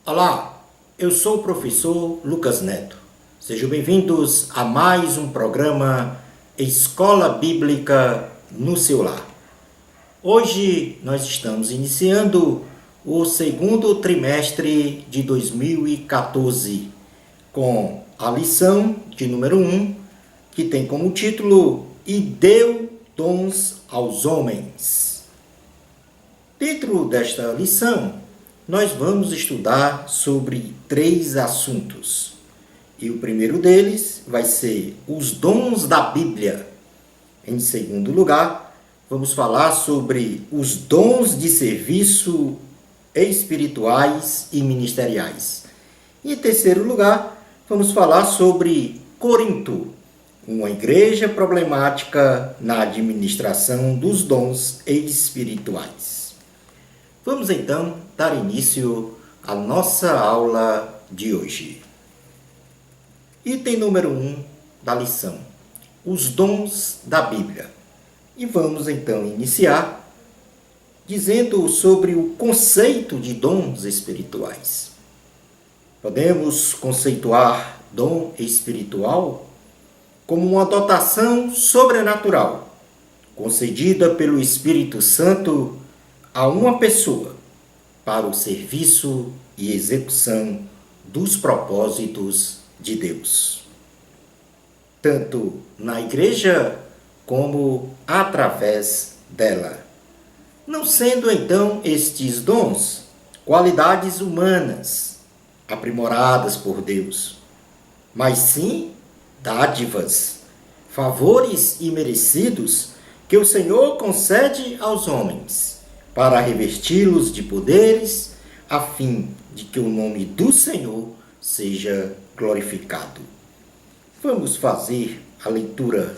Olá, eu sou o professor Lucas Neto. Sejam bem-vindos a mais um programa Escola Bíblica no seu lar. Hoje nós estamos iniciando o segundo trimestre de 2014 com a lição de número 1, que tem como título E deu dons aos homens. Dentro desta lição, nós vamos estudar sobre 3 assuntos. E o primeiro deles vai ser os dons da Bíblia. Em segundo lugar, vamos falar sobre os dons de serviço espirituais e ministeriais. E em terceiro lugar, vamos falar sobre Corinto, uma igreja problemática na administração dos dons espirituais. Vamos então dar início à nossa aula de hoje. Item número 1 da lição: os dons da Bíblia. E vamos então iniciar dizendo sobre o conceito de dons espirituais. Podemos conceituar dom espiritual como uma dotação sobrenatural concedida pelo Espírito Santo a uma pessoa para o serviço e execução dos propósitos de Deus, tanto na igreja como através dela. Não sendo então estes dons qualidades humanas aprimoradas por Deus, mas sim dádivas, favores imerecidos que o Senhor concede aos homens, para revesti-los de poderes, a fim de que o nome do Senhor seja glorificado. Vamos fazer a leitura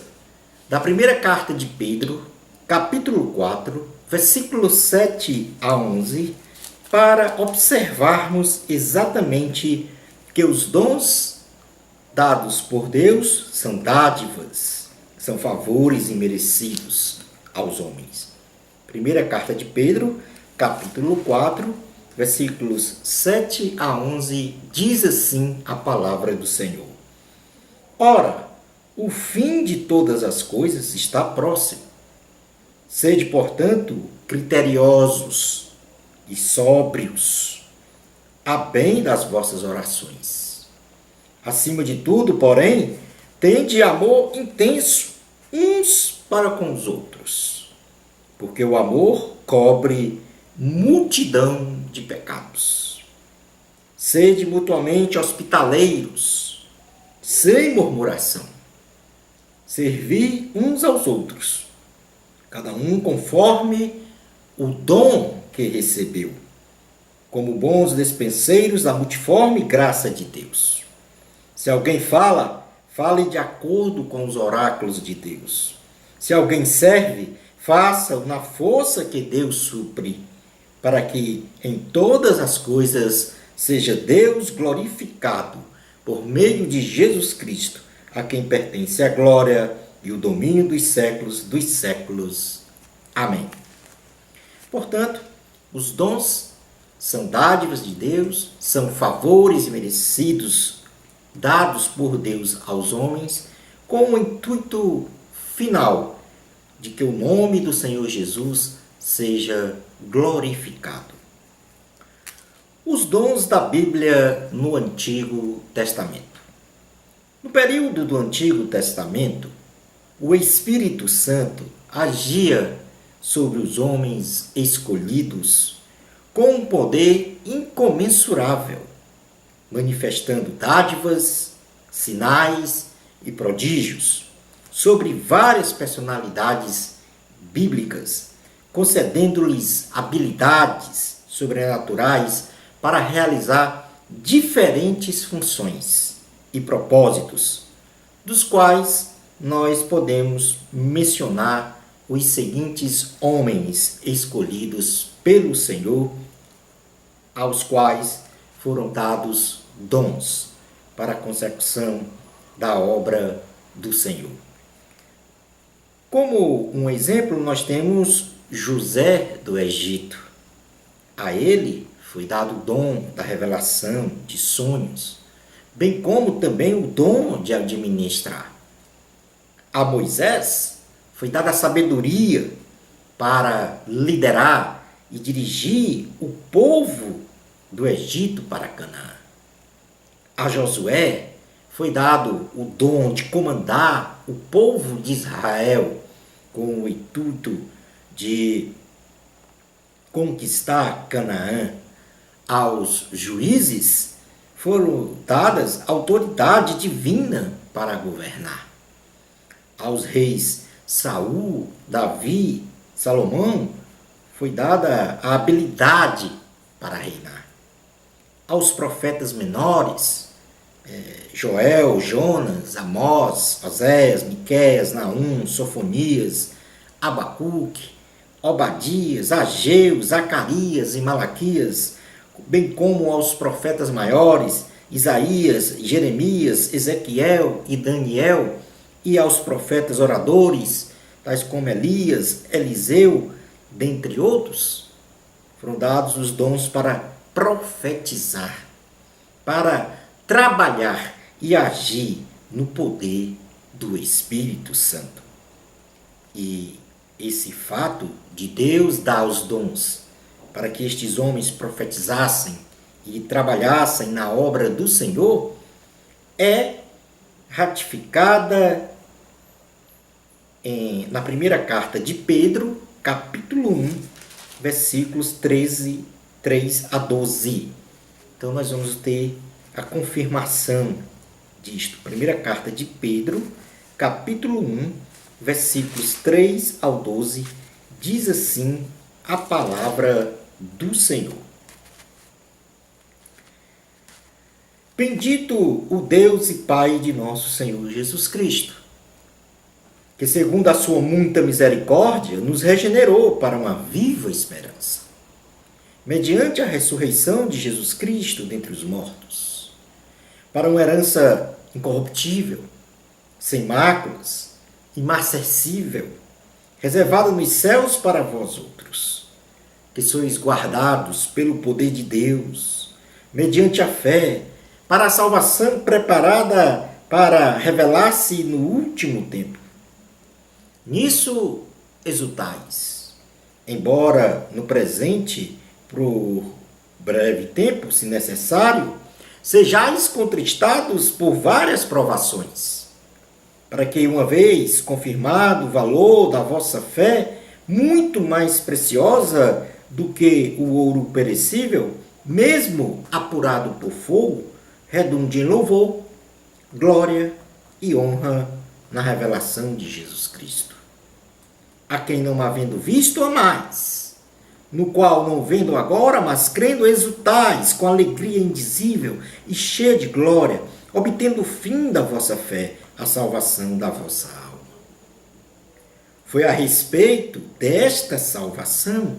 da primeira carta de Pedro, capítulo 4, versículos 7 a 11, para observarmos exatamente que os dons dados por Deus são dádivas, são favores imerecidos aos homens. Primeira carta de Pedro, capítulo 4, versículos 7 a 11, diz assim a palavra do Senhor. Ora, o fim de todas as coisas está próximo. Sede, portanto, criteriosos e sóbrios, a bem das vossas orações. Acima de tudo, porém, tende amor intenso uns para com os outros, porque o amor cobre multidão de pecados. Sede mutuamente hospitaleiros, sem murmuração. Servi uns aos outros, cada um conforme o dom que recebeu, como bons despenseiros da multiforme graça de Deus. Se alguém fala, fale de acordo com os oráculos de Deus. Se alguém serve, faça-o na força que Deus supre, para que em todas as coisas seja Deus glorificado por meio de Jesus Cristo, a quem pertence a glória e o domínio dos séculos. Amém. Portanto, os dons são dádivas de Deus, são favores merecidos dados por Deus aos homens, com o intuito final de que o nome do Senhor Jesus seja glorificado. Os dons da Bíblia no Antigo Testamento. No período do Antigo Testamento, o Espírito Santo agia sobre os homens escolhidos com um poder incomensurável, manifestando dádivas, sinais e prodígios sobre várias personalidades bíblicas, concedendo-lhes habilidades sobrenaturais para realizar diferentes funções e propósitos, dos quais nós podemos mencionar os seguintes homens escolhidos pelo Senhor, aos quais foram dados dons para a consecução da obra do Senhor. Como um exemplo, nós temos José do Egito. A ele foi dado o dom da revelação de sonhos, bem como também o dom de administrar. A Moisés foi dada a sabedoria para liderar e dirigir o povo do Egito para Canaã. A Josué foi dado o dom de comandar o povo de Israel com o intuito de conquistar Canaã. Aos juízes foram dadas autoridade divina para governar. Aos reis Saul, Davi, Salomão foi dada a habilidade para reinar. Aos profetas menores, Joel, Jonas, Amós, Oséias, Miqueias, Naum, Sofonias, Abacuque, Obadias, Ageu, Zacarias e Malaquias, bem como aos profetas maiores, Isaías, Jeremias, Ezequiel e Daniel, e aos profetas oradores, tais como Elias, Eliseu, dentre outros, foram dados os dons para profetizar, para trabalhar e agir no poder do Espírito Santo. E esse fato de Deus dar os dons para que estes homens profetizassem e trabalhassem na obra do Senhor é ratificada na primeira carta de Pedro, capítulo 1, versículos 3 a 12. Então nós vamos ter a confirmação disto. Primeira carta de Pedro, capítulo 1, versículos 3 ao 12, diz assim a palavra do Senhor. Bendito o Deus e Pai de nosso Senhor Jesus Cristo, que segundo a sua muita misericórdia nos regenerou para uma viva esperança, mediante a ressurreição de Jesus Cristo dentre os mortos, para uma herança incorruptível, sem máculas, imarcessível, reservada nos céus para vós outros, que sois guardados pelo poder de Deus, mediante a fé, para a salvação preparada para revelar-se no último tempo. Nisso exultais, embora no presente, por breve tempo, se necessário, sejais contristados por várias provações, para que, uma vez confirmado o valor da vossa fé, muito mais preciosa do que o ouro perecível, mesmo apurado por fogo, redunde em louvor, glória e honra na revelação de Jesus Cristo. A quem não havendo visto, amais, no qual não vendo agora, mas crendo, exultais com alegria indizível e cheia de glória, obtendo o fim da vossa fé, a salvação da vossa alma. Foi a respeito desta salvação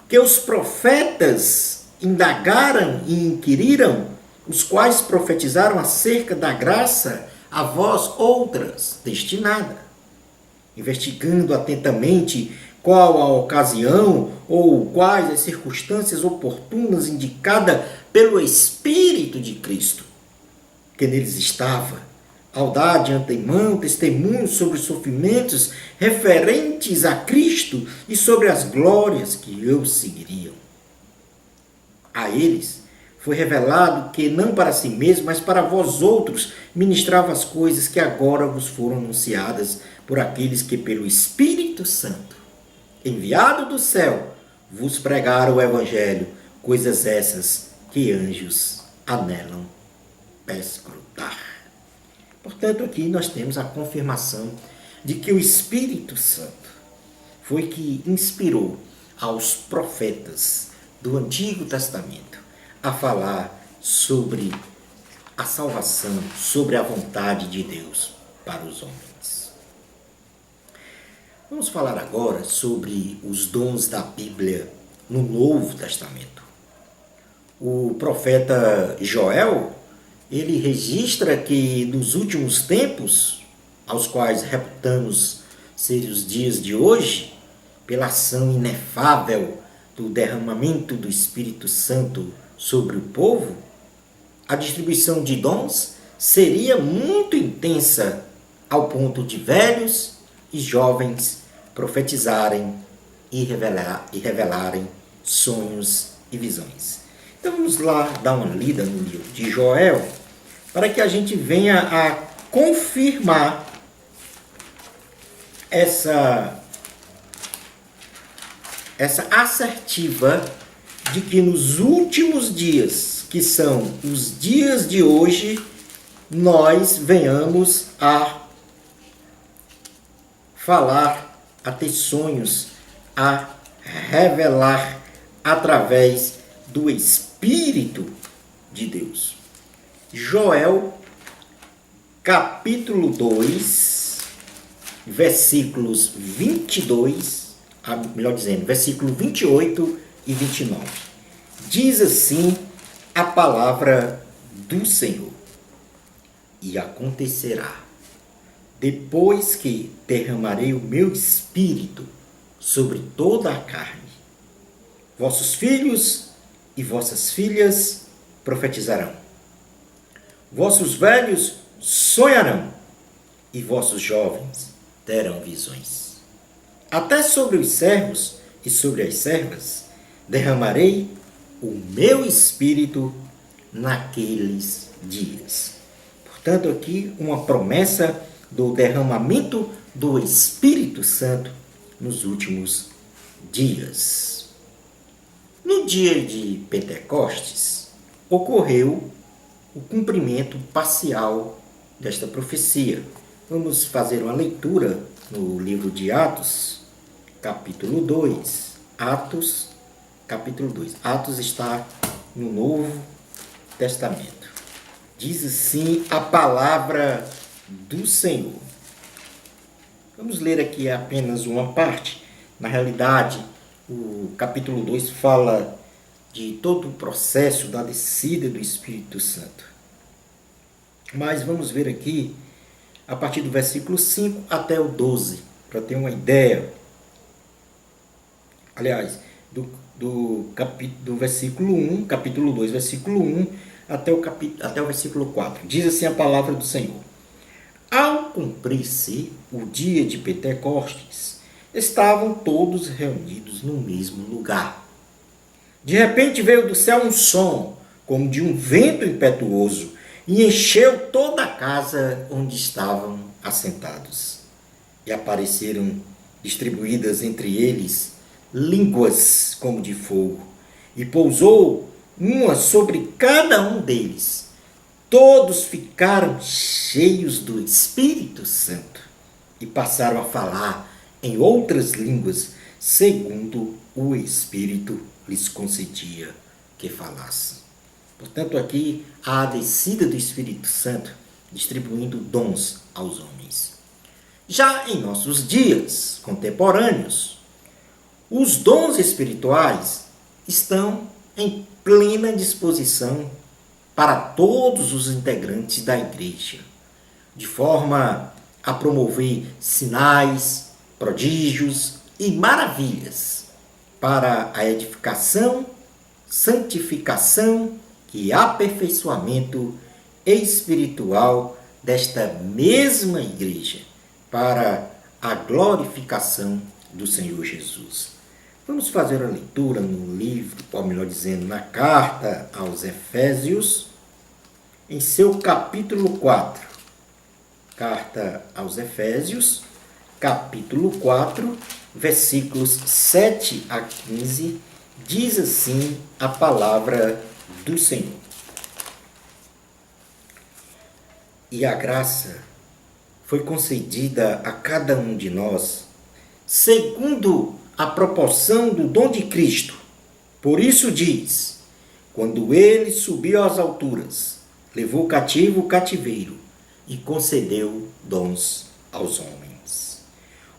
que os profetas indagaram e inquiriram, os quais profetizaram acerca da graça a vós outras destinada, investigando atentamente qual a ocasião ou quais as circunstâncias oportunas indicadas pelo Espírito de Cristo, que neles estava, ao dar de antemão testemunho sobre os sofrimentos referentes a Cristo e sobre as glórias que o seguiriam. A eles foi revelado que não para si mesmo, mas para vós outros ministrava as coisas que agora vos foram anunciadas por aqueles que pelo Espírito Santo, enviado do céu, vos pregaram o Evangelho, coisas essas que anjos anelam perscrutar. Portanto, aqui nós temos a confirmação de que o Espírito Santo foi que inspirou aos profetas do Antigo Testamento a falar sobre a salvação, sobre a vontade de Deus para os homens. Vamos falar agora sobre os dons da Bíblia no Novo Testamento. O profeta Joel, ele registra que nos últimos tempos, aos quais reputamos ser os dias de hoje, pela ação inefável do derramamento do Espírito Santo sobre o povo, a distribuição de dons seria muito intensa, ao ponto de velhos e jovens profetizarem e revelarem sonhos e visões. Então vamos lá dar uma lida no livro de Joel, para que a gente venha a confirmar essa assertiva de que nos últimos dias, que são os dias de hoje, nós venhamos a falar, a ter sonhos, a revelar através do Espírito de Deus. Joel, capítulo 2, versículos 22, melhor dizendo, versículo 28 e 29. Diz assim a palavra do Senhor: E acontecerá, depois que derramarei o meu espírito sobre toda a carne, vossos filhos e vossas filhas profetizarão, vossos velhos sonharão, e vossos jovens terão visões. Até sobre os servos e sobre as servas derramarei o meu espírito naqueles dias. Portanto, aqui uma promessa do derramamento do Espírito Santo nos últimos dias. No dia de Pentecostes, ocorreu o cumprimento parcial desta profecia. Vamos fazer uma leitura no livro de Atos, capítulo 2. Atos, capítulo 2. Atos está no Novo Testamento. Diz assim a palavra do Senhor. Vamos ler aqui apenas uma parte. Na realidade, o capítulo 2 fala de todo o processo da descida do Espírito Santo. Mas vamos ver aqui a partir do versículo 5 até o 12, para ter uma ideia. Aliás, do versículo 1, capítulo 2, versículo 1 até o versículo 4. Diz assim a palavra do Senhor: Ao cumprir-se o dia de Pentecostes, estavam todos reunidos no mesmo lugar. De repente veio do céu um som, como de um vento impetuoso, e encheu toda a casa onde estavam assentados. E apareceram distribuídas entre eles línguas como de fogo, e pousou uma sobre cada um deles. Todos ficaram cheios do Espírito Santo e passaram a falar em outras línguas, segundo o Espírito lhes concedia que falassem. Portanto, aqui há a descida do Espírito Santo, distribuindo dons aos homens. Já em nossos dias contemporâneos, os dons espirituais estão em plena disposição para todos os integrantes da igreja, de forma a promover sinais, prodígios e maravilhas para a edificação, santificação e aperfeiçoamento espiritual desta mesma igreja, para a glorificação do Senhor Jesus. Vamos fazer a leitura no livro, ou melhor dizendo, na carta aos Efésios, em seu capítulo 4. Carta aos Efésios, capítulo 4, versículos 7 a 15, diz assim a palavra do Senhor: E a graça foi concedida a cada um de nós, segundo a proporção do dom de Cristo. Por isso diz: quando ele subiu às alturas, levou cativo o cativeiro e concedeu dons aos homens.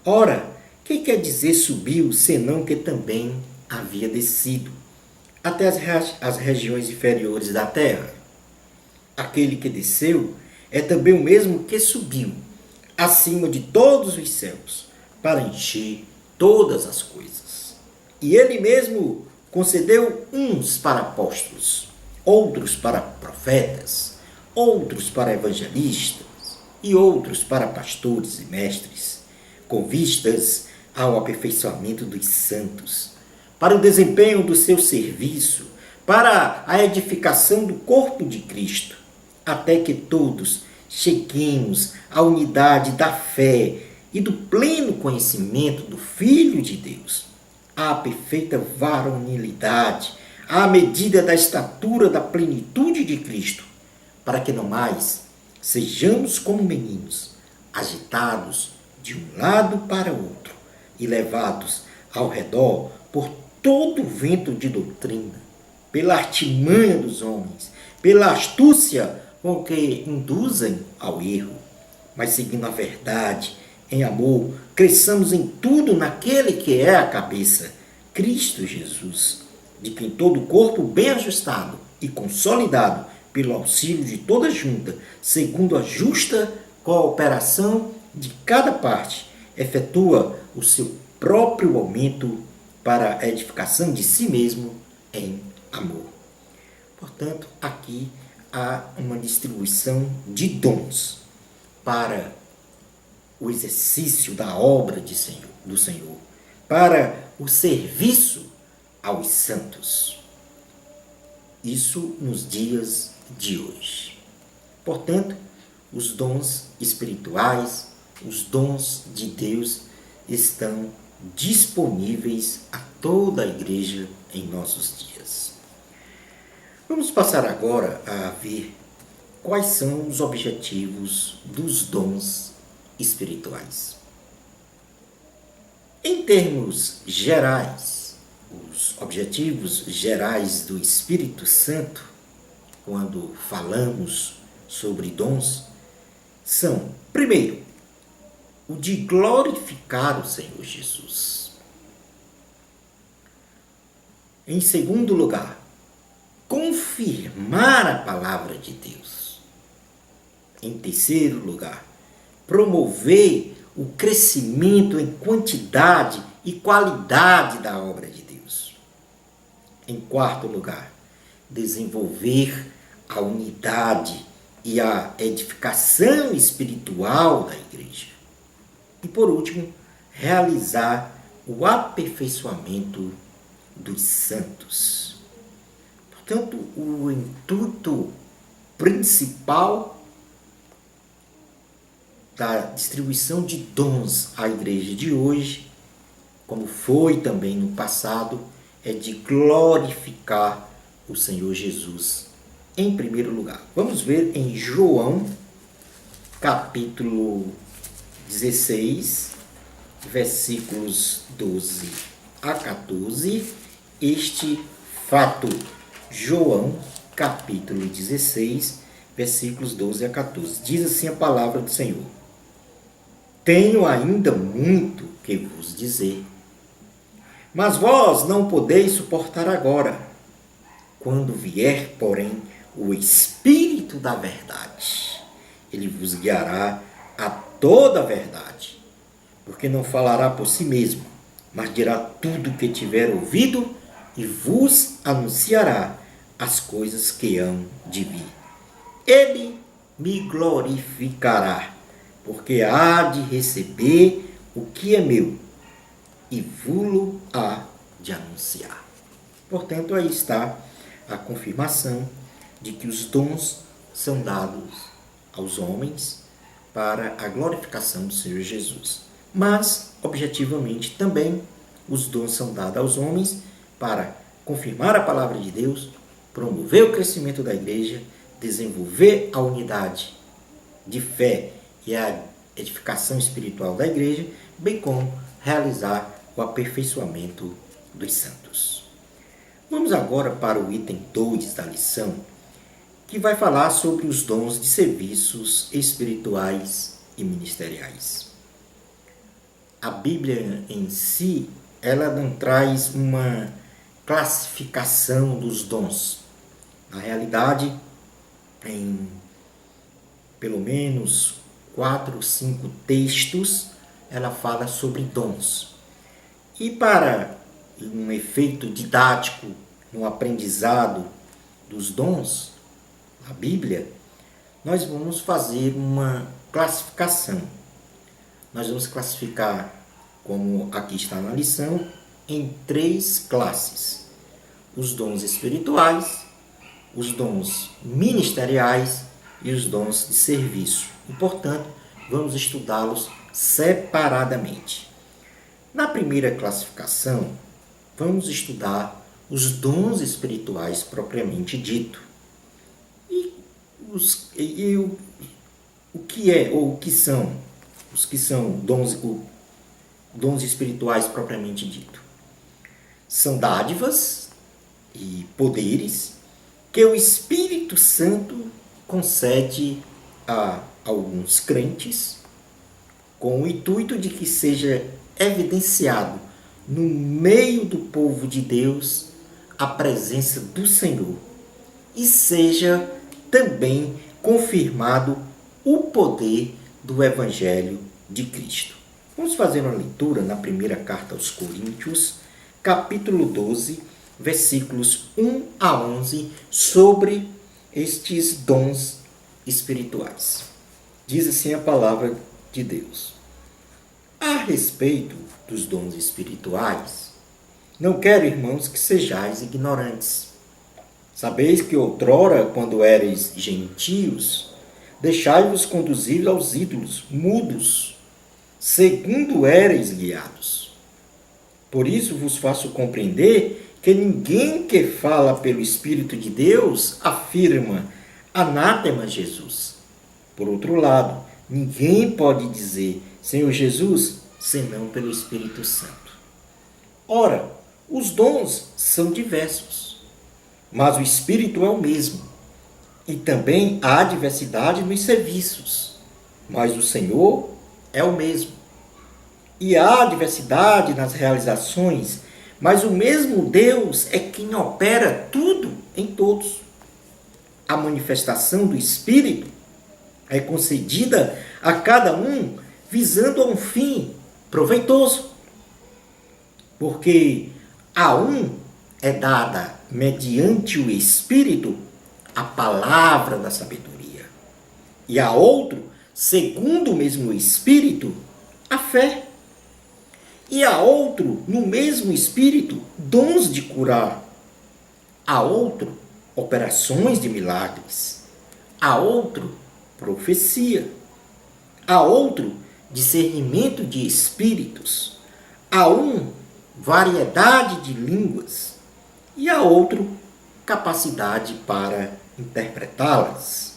Ora, que quer dizer subiu, senão que também havia descido até as regiões inferiores da terra? Aquele que desceu é também o mesmo que subiu acima de todos os céus, para encher todas as coisas. E ele mesmo concedeu uns para apóstolos, outros para profetas, outros para evangelistas e outros para pastores e mestres, com vistas ao aperfeiçoamento dos santos, para o desempenho do seu serviço, para a edificação do corpo de Cristo, até que todos cheguemos à unidade da fé e do pleno conhecimento do Filho de Deus, à perfeita varonilidade, à medida da estatura da plenitude de Cristo, para que não mais sejamos como meninos, agitados de um lado para outro e levados ao redor por todo o vento de doutrina, pela artimanha dos homens, pela astúcia com que induzem ao erro, mas seguindo a verdade, em amor, cresçamos em tudo naquele que é a cabeça, Cristo Jesus, de quem todo o corpo bem ajustado e consolidado pelo auxílio de toda junta, segundo a justa cooperação de cada parte, efetua o seu próprio aumento para a edificação de si mesmo em amor. Portanto, aqui há uma distribuição de dons para o exercício da obra do Senhor, para o serviço aos santos. Isso nos dias de hoje. Portanto, os dons espirituais, os dons de Deus estão disponíveis a toda a igreja em nossos dias. Vamos passar agora a ver quais são os objetivos dos dons espirituais. Em termos gerais, os objetivos gerais do Espírito Santo, quando falamos sobre dons, são, primeiro, o de glorificar o Senhor Jesus. Em segundo lugar, confirmar a palavra de Deus. Em terceiro lugar, promover o crescimento em quantidade e qualidade da obra de Deus. Em quarto lugar, desenvolver a unidade e a edificação espiritual da igreja. E por último, realizar o aperfeiçoamento dos santos. Portanto, o intuito principal da distribuição de dons à igreja de hoje, como foi também no passado, é de glorificar o Senhor Jesus em primeiro lugar. Vamos ver em João, capítulo 16, versículos 12 a 14, este fato. João, capítulo 16, versículos 12 a 14. Diz assim a palavra do Senhor: Tenho ainda muito que vos dizer, mas vós não podeis suportar agora. Quando vier, porém, o Espírito da verdade, ele vos guiará a toda a verdade, porque não falará por si mesmo, mas dirá tudo o que tiver ouvido e vos anunciará as coisas que hão de vir. Ele me glorificará, porque há de receber o que é meu e vulo há de anunciar. Portanto, aí está a confirmação de que os dons são dados aos homens para a glorificação do Senhor Jesus. Mas, objetivamente, também os dons são dados aos homens para confirmar a palavra de Deus, promover o crescimento da igreja, desenvolver a unidade de fé e a edificação espiritual da igreja, bem como realizar o aperfeiçoamento dos santos. Vamos agora para o item 2 da lição, que vai falar sobre os dons de serviços espirituais e ministeriais. A Bíblia em si, ela não traz uma classificação dos dons. Na realidade, em pelo menos 4 ou 5 textos, ela fala sobre dons. E para um efeito didático no aprendizado dos dons, a Bíblia, nós vamos fazer uma classificação. Nós vamos classificar, como aqui está na lição, em 3 classes: os dons espirituais, os dons ministeriais e os dons de serviço. E, portanto, vamos estudá-los separadamente. Na primeira classificação, vamos estudar os dons espirituais propriamente dito. O que é ou o que são dons espirituais propriamente dito? São dádivas e poderes que o Espírito Santo concede a alguns crentes com o intuito de que seja evidenciado no meio do povo de Deus a presença do Senhor e seja também confirmado o poder do Evangelho de Cristo. Vamos fazer uma leitura na primeira carta aos Coríntios, capítulo 12, versículos 1 a 11, sobre estes dons espirituais. Diz assim a palavra de Deus: a respeito dos dons espirituais, não quero, irmãos, que sejais ignorantes. Sabeis que outrora, quando éreis gentios, deixai-vos conduzir aos ídolos mudos, segundo éreis guiados. Por isso vos faço compreender que ninguém que fala pelo Espírito de Deus afirma anátema Jesus. Por outro lado, ninguém pode dizer Senhor Jesus senão pelo Espírito Santo. Ora, os dons são diversos, mas o Espírito é o mesmo. E também há diversidade nos serviços, mas o Senhor é o mesmo. E há diversidade nas realizações, mas o mesmo Deus é quem opera tudo em todos. A manifestação do Espírito é concedida a cada um visando a um fim proveitoso, porque a um é dada, mediante o Espírito, a palavra da sabedoria, e a outro, segundo o mesmo Espírito, a fé, e a outro, no mesmo Espírito, dons de curar, a outro, operações de milagres, a outro, profecia, a outro, discernimento de espíritos, a um, variedade de línguas, e a outro, capacidade para interpretá-las.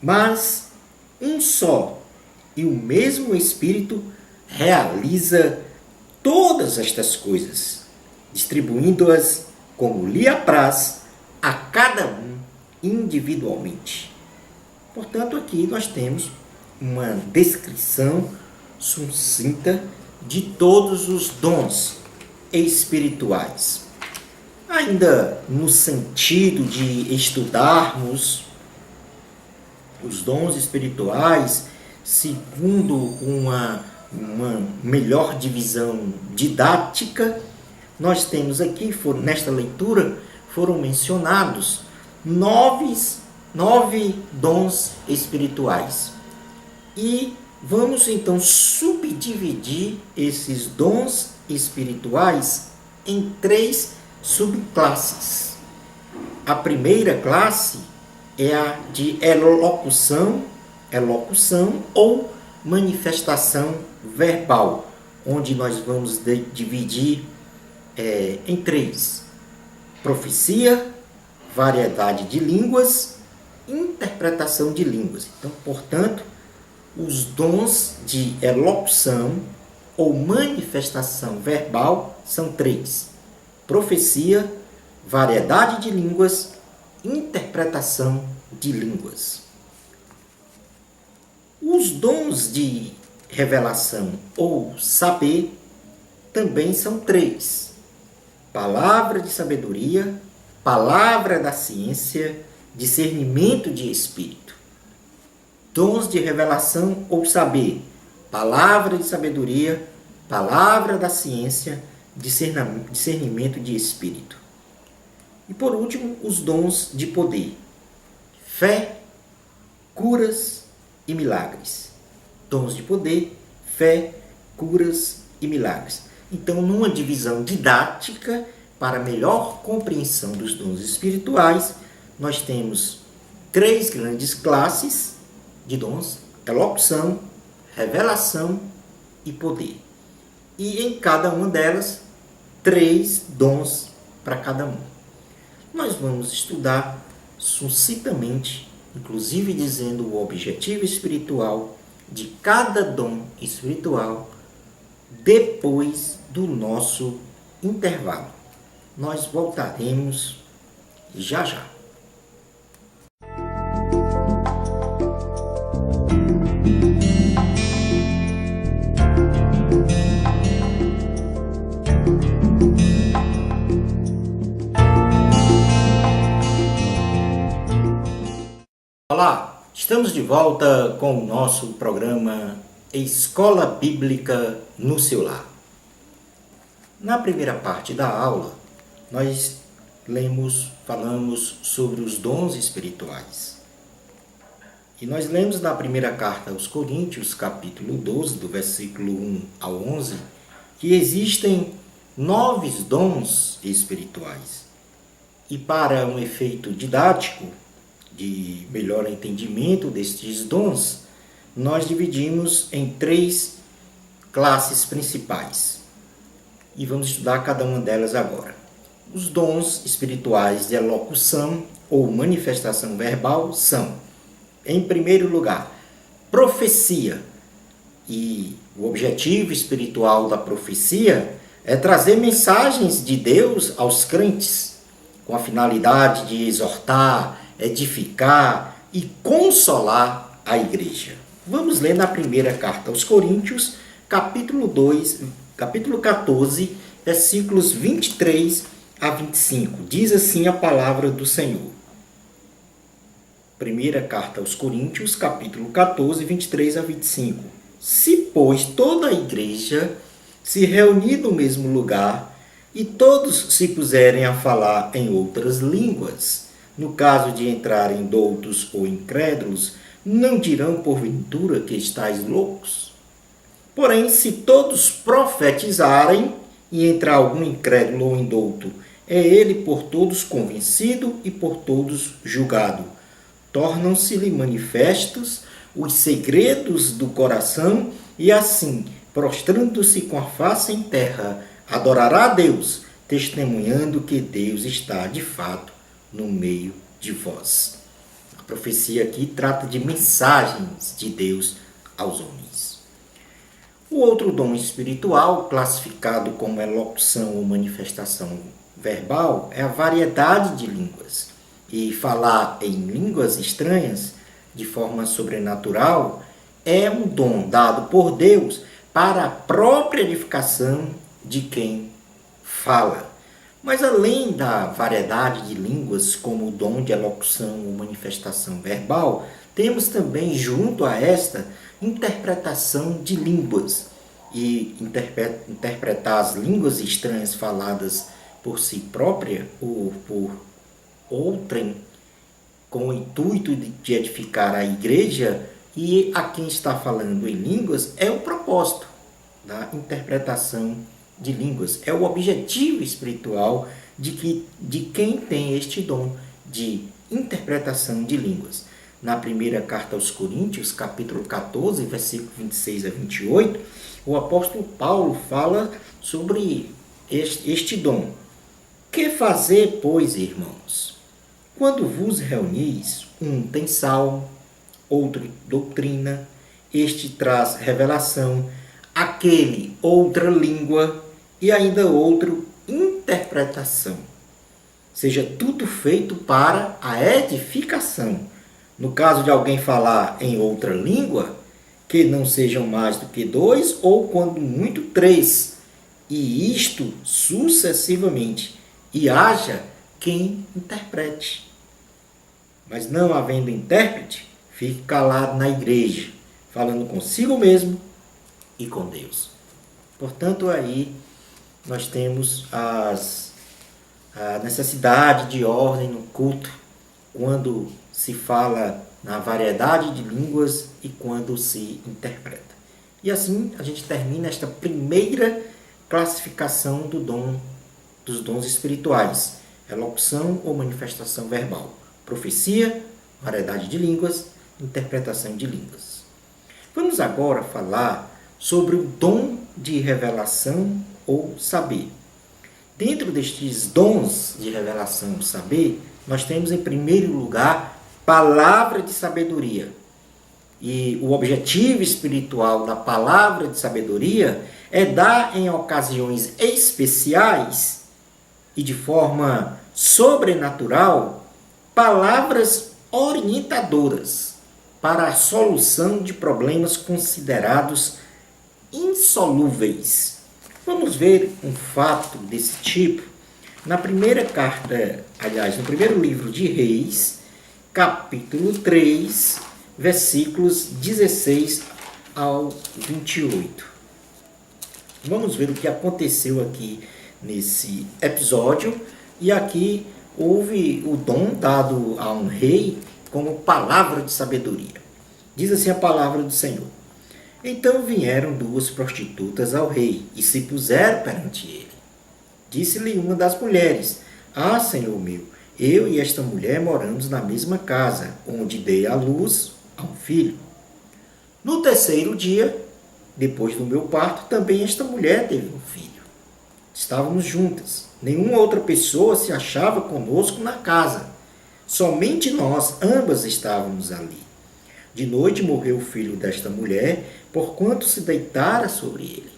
Mas um só e o mesmo Espírito realiza todas estas coisas, distribuindo-as como lhe apraz a cada um individualmente. Portanto, aqui nós temos uma descrição sucinta de todos os dons espirituais. Ainda no sentido de estudarmos os dons espirituais segundo uma melhor divisão didática, nós temos aqui, nesta leitura, foram mencionados 9 dons espirituais. E vamos então subdividir esses dons espirituais em 3 subclasses. A primeira classe é a de elocução ou manifestação verbal, onde nós vamos dividir em 3: profecia, variedade de línguas, interpretação de línguas. Então, portanto, os dons de elocução ou manifestação verbal são 3: profecia, variedade de línguas, interpretação de línguas. Os dons de revelação ou saber também são 3: palavra de sabedoria, palavra da ciência, discernimento de espírito. Dons de revelação ou saber, palavra de sabedoria, palavra da ciência, discernimento de espírito. E por último, os dons de poder: fé, curas e milagres. Dons de poder, fé, curas e milagres. Então, numa divisão didática, para melhor compreensão dos dons espirituais, nós temos 3 grandes classes de dons: elocução, revelação e poder. E em cada uma delas, 3 dons para cada um. Nós vamos estudar sucintamente, inclusive dizendo o objetivo espiritual de cada dom espiritual, depois do nosso intervalo. Nós voltaremos já já. Olá, estamos de volta com o nosso programa Escola Bíblica no seu lar. Na primeira parte da aula, nós falamos sobre os dons espirituais. E nós lemos na primeira carta aos Coríntios, capítulo 12, do versículo 1 ao 11, que existem 9 dons espirituais. E para um efeito didático, de melhor entendimento destes dons, nós dividimos em 3 classes principais. E vamos estudar cada uma delas agora. Os dons espirituais de elocução ou manifestação verbal são, em primeiro lugar, profecia. E o objetivo espiritual da profecia é trazer mensagens de Deus aos crentes, com a finalidade de exortar, edificar e consolar a igreja. Vamos ler na primeira carta aos Coríntios, capítulo 14, versículos 23 a 25. Diz assim a palavra do Senhor. Primeira carta aos Coríntios, capítulo 14, 23 a 25. Se, pois, toda a igreja se reunir no mesmo lugar e todos se puserem a falar em outras línguas, no caso de entrarem doutos ou incrédulos, não dirão porventura que estáis loucos? Porém, se todos profetizarem e entrar algum incrédulo ou indouto, é ele por todos convencido e por todos julgado. Tornam-se-lhe manifestos os segredos do coração e assim, prostrando-se com a face em terra, adorará a Deus, testemunhando que Deus está de fato no meio de vós. A profecia aqui trata de mensagens de Deus aos homens. O outro dom espiritual, classificado como elocução ou manifestação verbal, é a variedade de línguas. E falar em línguas estranhas, de forma sobrenatural, é um dom dado por Deus para a própria edificação de quem fala. Mas além da variedade de línguas, como o dom de elocução ou manifestação verbal, temos também, junto a esta, interpretação de línguas. E interpretar as línguas estranhas faladas por si própria ou por outrem, com o intuito de edificar a igreja e a quem está falando em línguas, é o propósito da interpretação de línguas. É o objetivo espiritual de quem tem este dom de interpretação de línguas. Na primeira carta aos Coríntios, capítulo 14, versículo 26 a 28, o apóstolo Paulo fala sobre este dom. Que fazer, pois, irmãos? Quando vos reunis, um tem salmo, outro doutrina, este traz revelação, aquele outra língua e ainda outro interpretação. Seja tudo feito para a edificação. No caso de alguém falar em outra língua, que não sejam mais do que 2 ou quando muito 3, e isto sucessivamente, e haja quem interprete. Mas não havendo intérprete, fique calado na igreja, falando consigo mesmo e com Deus. Portanto, aí nós temos a necessidade de ordem no culto, quando se fala na variedade de línguas e quando se interpreta. E assim a gente termina esta primeira classificação dos dons espirituais: elocução ou manifestação verbal, profecia, variedade de línguas, interpretação de línguas. Vamos agora falar sobre o dom de revelação ou saber. Dentro destes dons de revelação ou saber, nós temos em primeiro lugar palavra de sabedoria. E o objetivo espiritual da palavra de sabedoria é dar em ocasiões especiais e de forma sobrenatural palavras orientadoras para a solução de problemas considerados insolúveis. Vamos ver um fato desse tipo na primeira carta, aliás, no primeiro livro de Reis, capítulo 3, versículos 16 ao 28. Vamos ver o que aconteceu aqui nesse episódio. E aqui houve o dom dado a um rei como palavra de sabedoria. Diz assim a palavra do Senhor: Então vieram duas prostitutas ao rei e se puseram perante ele. Disse-lhe uma das mulheres: Ah, senhor meu, eu e esta mulher moramos na mesma casa, onde dei à luz a um filho. No terceiro dia, depois do meu parto, também esta mulher teve um filho. Estávamos juntas. Nenhuma outra pessoa se achava conosco na casa. Somente nós, ambas, estávamos ali. De noite morreu o filho desta mulher, porquanto se deitara sobre ele.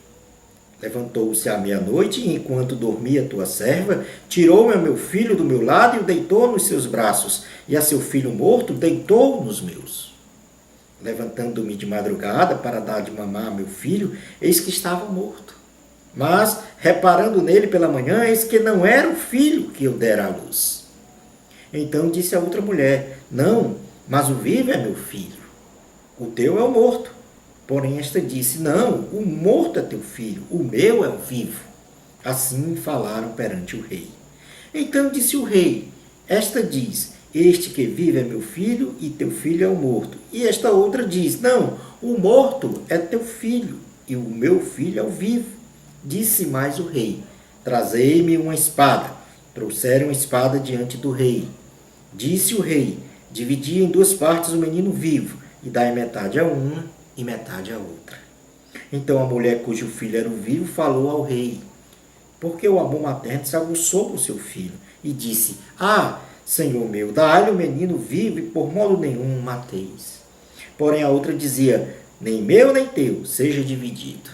Levantou-se à meia-noite, e enquanto dormia tua serva, tirou-me a meu filho do meu lado e o deitou nos seus braços, e a seu filho morto deitou nos meus. Levantando-me de madrugada para dar de mamar a meu filho, eis que estava morto. Mas, reparando nele pela manhã, eis que não era o filho que eu dera à luz. Então disse a outra mulher: Não, mas o vivo é meu filho. O teu é o morto. Porém esta disse: Não, o morto é teu filho, o meu é o vivo. Assim falaram perante o rei. Então disse o rei: Esta diz: Este que vive é meu filho, e teu filho é o morto. E esta outra diz: Não, o morto é teu filho, e o meu filho é o vivo. Disse mais o rei: Trazei-me uma espada. Trouxeram a espada diante do rei. Disse o rei: Dividi em duas partes o menino vivo, e dai metade a uma e metade a outra. Então a mulher cujo filho era o vivo falou ao rei, porque o amor materno se aguçou por seu filho, e disse: Ah, senhor meu, dai-lhe o menino vivo, e por modo nenhum o mateis. Porém a outra dizia: Nem meu nem teu, seja dividido.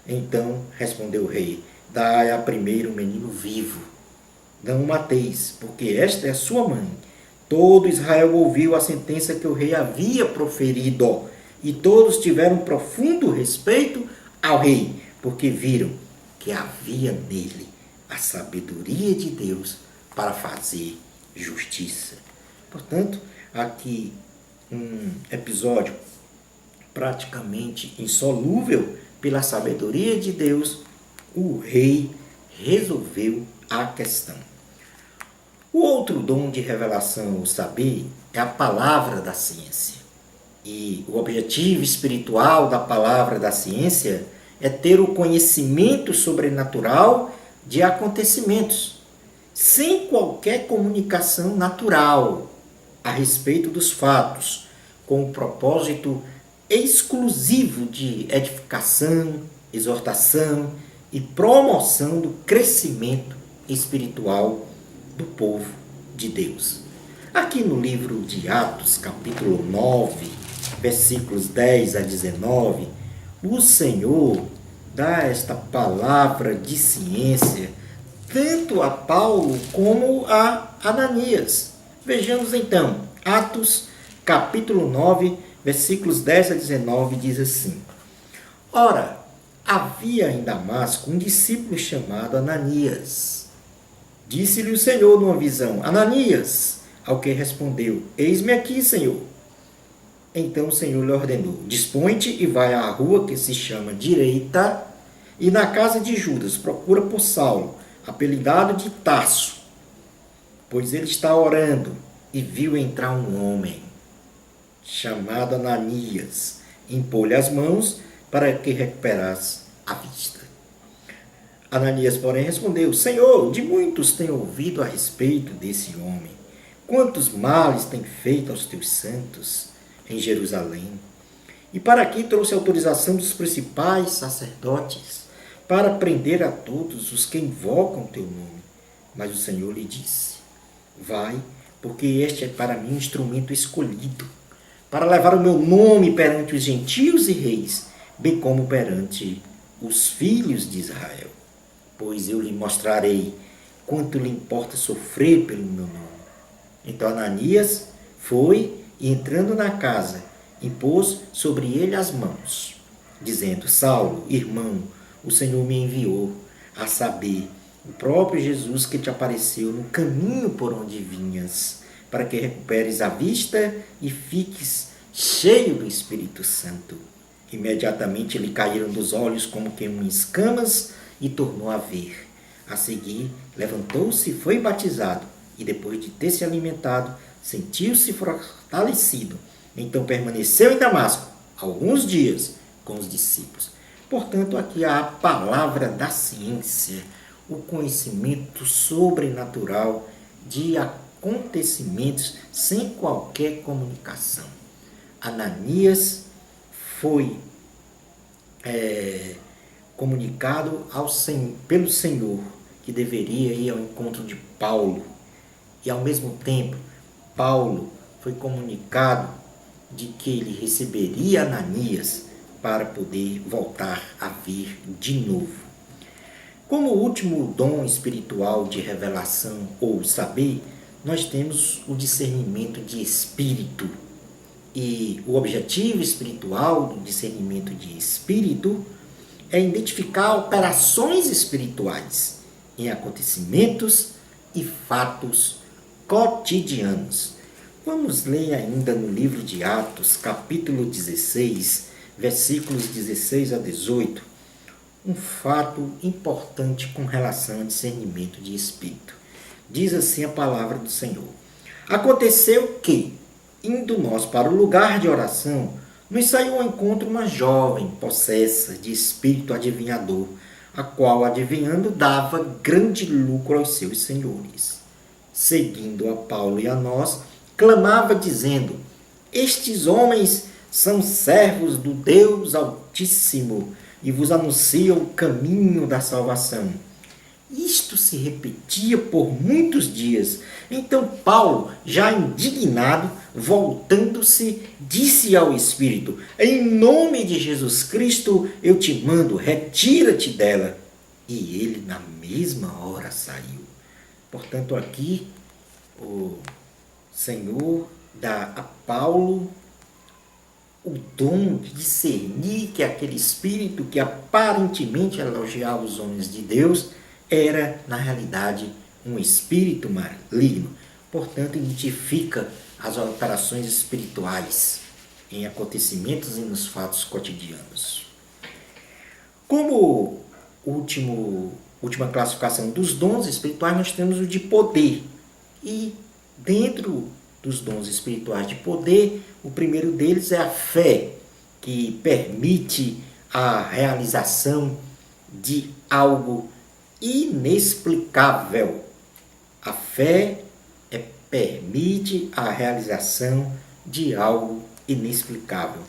Então respondeu o rei: Dai a primeiro o menino vivo. Não o mateis, porque esta é a sua mãe. Todo Israel ouviu a sentença que o rei havia proferido, e todos tiveram profundo respeito ao rei, porque viram que havia nele a sabedoria de Deus para fazer justiça. Portanto, aqui um episódio praticamente insolúvel pela sabedoria de Deus, o rei resolveu a questão. O outro dom de revelação ou saber é a palavra da ciência. E o objetivo espiritual da palavra da ciência é ter o conhecimento sobrenatural de acontecimentos, sem qualquer comunicação natural a respeito dos fatos, com o propósito exclusivo de edificação, exortação e promoção do crescimento espiritual do povo de Deus. Aqui no livro de Atos, capítulo 9, versículos 10 a 19, o Senhor dá esta palavra de ciência tanto a Paulo como a Ananias. Vejamos então, Atos, capítulo 9, versículos 10 a 19, diz assim: Ora, havia em Damasco um discípulo chamado Ananias. Disse-lhe o Senhor numa visão: Ananias. Ao que respondeu: Eis-me aqui, Senhor. Então o Senhor lhe ordenou: Dispõe-te e vai à rua que se chama Direita, E na casa de Judas procura por Saulo, apelidado de Tarso, pois ele está orando e viu entrar um homem chamado Ananias, impôs-lhe as mãos para que recuperasse a vista. Ananias, porém, respondeu: Senhor, de muitos tenho ouvido a respeito desse homem. Quantos males tem feito aos teus santos em Jerusalém? E para aqui trouxe autorização dos principais sacerdotes para prender a todos os que invocam teu nome. Mas o Senhor lhe disse: Vai, porque este é para mim um instrumento escolhido, para levar o meu nome perante os gentios e reis, bem como perante os filhos de Israel. Pois eu lhe mostrarei quanto lhe importa sofrer pelo meu nome. Então Ananias foi e, entrando na casa, impôs sobre ele as mãos, dizendo: Saulo, irmão, o Senhor me enviou, a saber, o próprio Jesus que te apareceu no caminho por onde vinhas, para que recuperes a vista e fiques cheio do Espírito Santo. Imediatamente lhe caíram dos olhos como que escamas e tornou a ver. A seguir, levantou-se e foi batizado, e depois de ter se alimentado, sentiu-se fortalecido. Então permaneceu em Damasco alguns dias com os discípulos. Portanto, aqui há a palavra da ciência, o conhecimento sobrenatural de acontecimentos sem qualquer comunicação. Ananias foi comunicado pelo Senhor que deveria ir ao encontro de Paulo. E ao mesmo tempo, Paulo foi comunicado de que ele receberia Ananias para poder voltar a vir de novo. Como último dom espiritual de revelação ou saber, nós temos o discernimento de espírito. E o objetivo espiritual do discernimento de espírito é identificar operações espirituais em acontecimentos e fatos cotidianos. Vamos ler ainda no livro de Atos, capítulo 16, versículos 16 a 18, um fato importante com relação ao discernimento de espírito. Diz assim a palavra do Senhor: Aconteceu que, indo nós para o lugar de oração, nos saiu ao encontro uma jovem possessa de espírito adivinhador, a qual, adivinhando, dava grande lucro aos seus senhores. Seguindo a Paulo e a nós, clamava dizendo: Estes homens são servos do Deus Altíssimo e vos anunciam o caminho da salvação. Isto se repetia por muitos dias. Então Paulo, já indignado, voltando-se, disse ao Espírito: Em nome de Jesus Cristo eu te mando, retira-te dela. E ele na mesma hora saiu. Portanto, aqui o Senhor dá a Paulo o dom de discernir que aquele espírito que aparentemente elogiava os homens de Deus era, na realidade, um espírito maligno. Portanto, identifica as operações espirituais em acontecimentos e nos fatos cotidianos. Como última classificação dos dons espirituais, nós temos o de poder. E dentro dos dons espirituais de poder, o primeiro deles é a fé, que permite a realização de algo inexplicável. A fé permite a realização de algo inexplicável.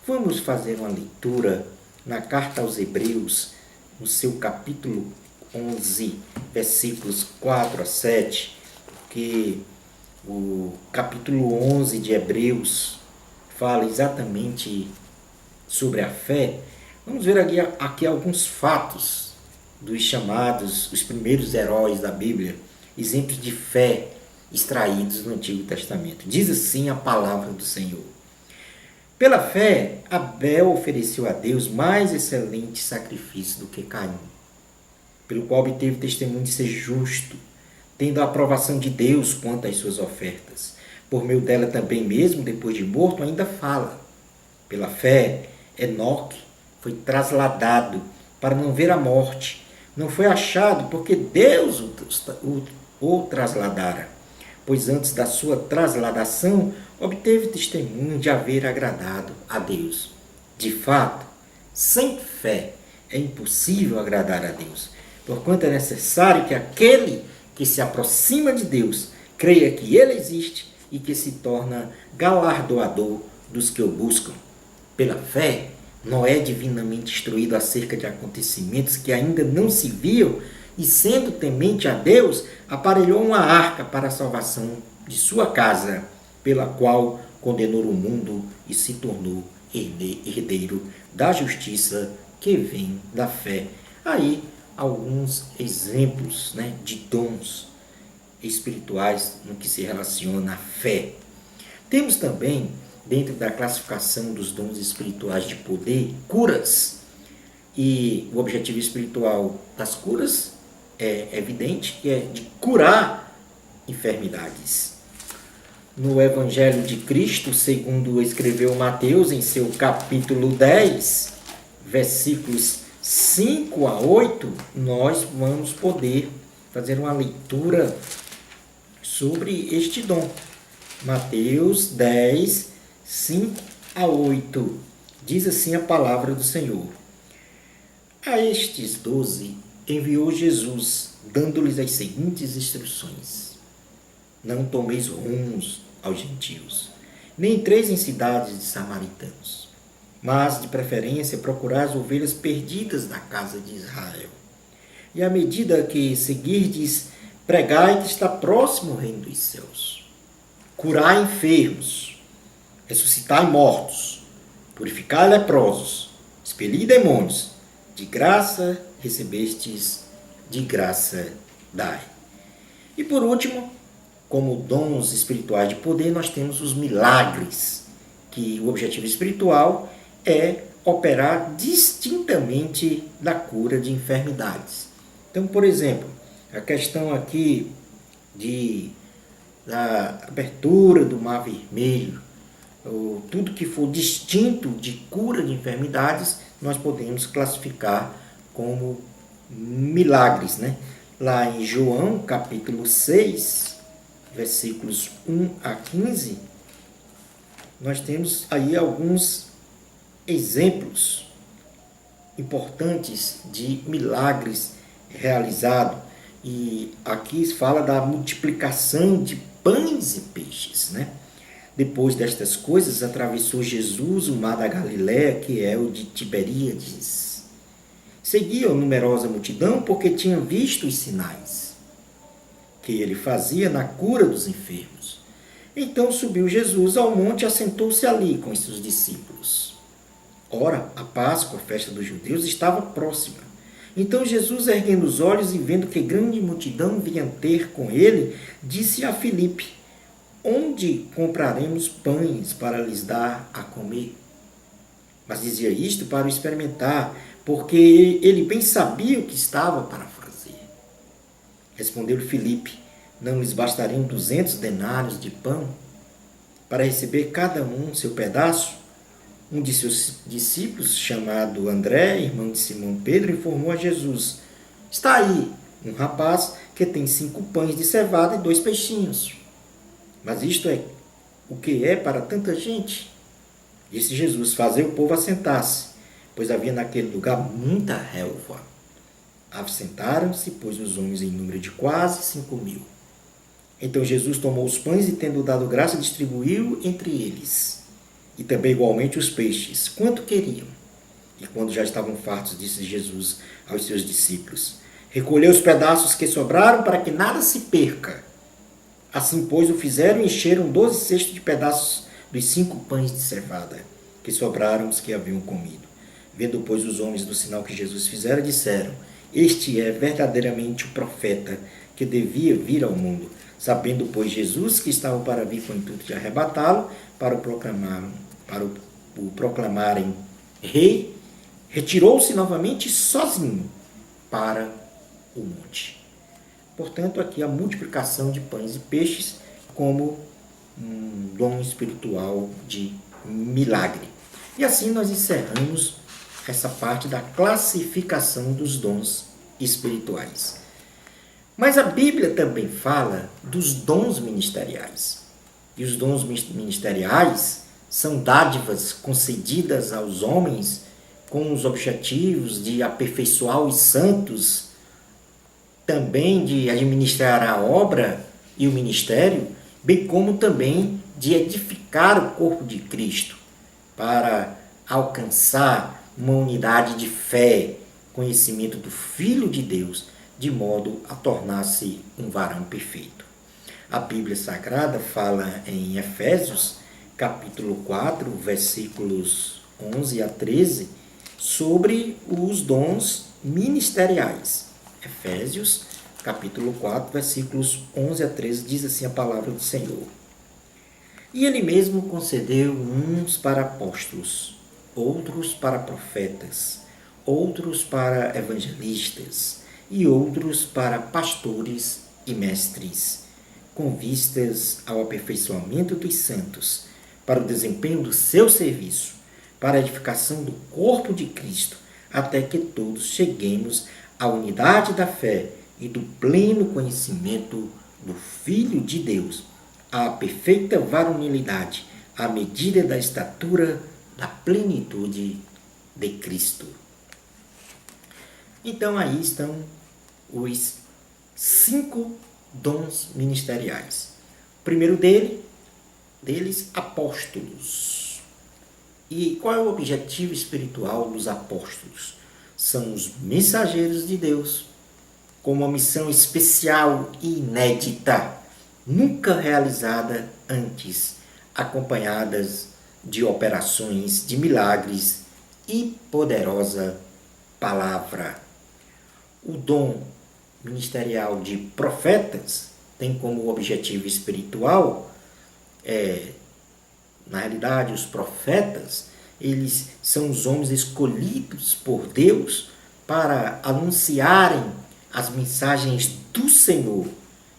Vamos fazer uma leitura na carta aos Hebreus, no seu capítulo 11, versículos 4 a 7, que o capítulo 11 de Hebreus fala exatamente sobre a fé. Vamos ver aqui alguns fatos dos chamados, os primeiros heróis da Bíblia, exemplos de fé extraídos no Antigo Testamento. Diz assim a palavra do Senhor: Pela fé, Abel ofereceu a Deus mais excelente sacrifício do que Caim, pelo qual obteve testemunho de ser justo, tendo a aprovação de Deus quanto às suas ofertas. Por meio dela também mesmo, depois de morto, ainda fala. Pela fé, Enoque foi trasladado para não ver a morte. Não foi achado porque Deus o trasladara, pois antes da sua trasladação obteve testemunho de haver agradado a Deus. De fato, sem fé é impossível agradar a Deus, porquanto é necessário que aquele que se aproxima de Deus creia que Ele existe e que se torna galardoador dos que o buscam. Pela fé, Noé, divinamente instruído acerca de acontecimentos que ainda não se viam, e sendo temente a Deus, aparelhou uma arca para a salvação de sua casa, pela qual condenou o mundo e se tornou herdeiro da justiça que vem da fé. Aí, alguns exemplos, né, de dons espirituais no que se relaciona à fé. Temos também, dentro da classificação dos dons espirituais de poder, curas. E o objetivo espiritual das curas é evidente, que é de curar enfermidades. No Evangelho de Cristo, segundo escreveu Mateus em seu capítulo 10, versículos 5 a 8, nós vamos poder fazer uma leitura sobre este dom. Mateus 10, 5 a 8. Diz assim a palavra do Senhor. A estes 12 enviou Jesus, dando-lhes as seguintes instruções: não tomeis rumos aos gentios, nem entreis em cidades de samaritanos, mas de preferência procurai as ovelhas perdidas da casa de Israel. E à medida que seguirdes, pregai que está próximo o reino dos céus. Curai enfermos, ressuscitai mortos, purificai leprosos, expeli demônios. De graça recebestes, de graça dai. E por último, como dons espirituais de poder, nós temos os milagres, que o objetivo espiritual é operar distintamente da cura de enfermidades. Então, por exemplo, a questão aqui da abertura do Mar Vermelho, ou tudo que for distinto de cura de enfermidades, nós podemos classificar como milagres, né? Lá em João, capítulo 6, versículos 1 a 15, nós temos aí alguns exemplos importantes de milagres realizados. E aqui fala da multiplicação de pães e peixes, né? Depois destas coisas, atravessou Jesus o mar da Galiléia, que é o de Tiberíades. Seguia-o numerosa multidão, porque tinham visto os sinais que ele fazia na cura dos enfermos. Então subiu Jesus ao monte e assentou-se ali com os seus discípulos. Ora, a Páscoa, a festa dos judeus, estava próxima. Então Jesus, erguendo os olhos e vendo que grande multidão vinha ter com ele, disse a Filipe: onde compraremos pães para lhes dar a comer? Mas dizia isto para o experimentar, porque ele bem sabia o que estava para fazer. Respondeu-lhe Filipe: não lhes bastariam 200 denários de pão para receber cada um seu pedaço? Um de seus discípulos, chamado André, irmão de Simão Pedro, informou a Jesus: está aí um rapaz que tem 5 pães de cevada e 2 peixinhos. Mas isto é o que é para tanta gente? Disse Jesus: fazei o povo assentar-se, pois havia naquele lugar muita relva. Assentaram-se, pois, os homens em número de quase 5.000. Então Jesus tomou os pães e, tendo dado graça, distribuiu entre eles. E também igualmente os peixes, quanto queriam. E quando já estavam fartos, disse Jesus aos seus discípulos: recolhei os pedaços que sobraram, para que nada se perca. Assim, pois, o fizeram e encheram 12 cestos de pedaços dos 5 pães de cevada, que sobraram os que haviam comido. Vendo, pois, os homens do sinal que Jesus fizera, disseram: este é verdadeiramente o profeta que devia vir ao mundo. Sabendo, pois, Jesus que estava para vir com o intuito de arrebatá-lo, para o proclamarem rei, retirou-se novamente sozinho para o monte. Portanto, aqui a multiplicação de pães e peixes como um dom espiritual de milagre. E assim nós encerramos essa parte da classificação dos dons espirituais. Mas a Bíblia também fala dos dons ministeriais. E os dons ministeriais são dádivas concedidas aos homens com os objetivos de aperfeiçoar os santos, também de administrar a obra e o ministério, bem como também de edificar o corpo de Cristo, para alcançar uma unidade de fé, conhecimento do Filho de Deus, de modo a tornar-se um varão perfeito. A Bíblia Sagrada fala em Efésios, capítulo 4, versículos 11 a 13, sobre os dons ministeriais. Efésios, capítulo 4, versículos 11 a 13, diz assim a palavra do Senhor. E ele mesmo concedeu uns para apóstolos, outros para profetas, outros para evangelistas e outros para pastores e mestres, com vistas ao aperfeiçoamento dos santos, para o desempenho do seu serviço, para a edificação do corpo de Cristo, até que todos cheguemos à unidade da fé e do pleno conhecimento do Filho de Deus, à perfeita varonilidade, à medida da estatura da plenitude de Cristo. Então aí estão os 5 dons ministeriais. O primeiro deles, apóstolos. E qual é o objetivo espiritual dos apóstolos? São os mensageiros de Deus, com uma missão especial e inédita, nunca realizada antes, acompanhadas de operações de milagres e poderosa palavra. O dom ministerial de profetas tem como objetivo espiritual, na realidade, os profetas, eles são os homens escolhidos por Deus para anunciarem as mensagens do Senhor,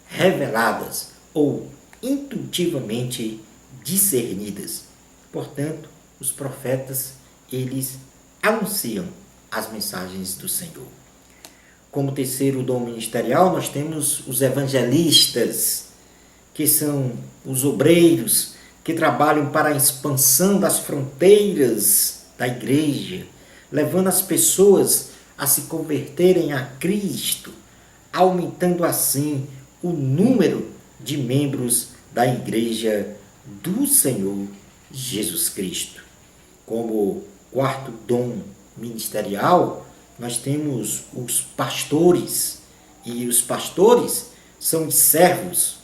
reveladas ou intuitivamente discernidas. Portanto, os profetas, eles anunciam as mensagens do Senhor. Como terceiro dom ministerial, nós temos os evangelistas, que são os obreiros que trabalham para a expansão das fronteiras da igreja, levando as pessoas a se converterem a Cristo, aumentando assim o número de membros da igreja do Senhor Jesus Cristo. Como quarto dom ministerial, nós temos os pastores, e os pastores são os servos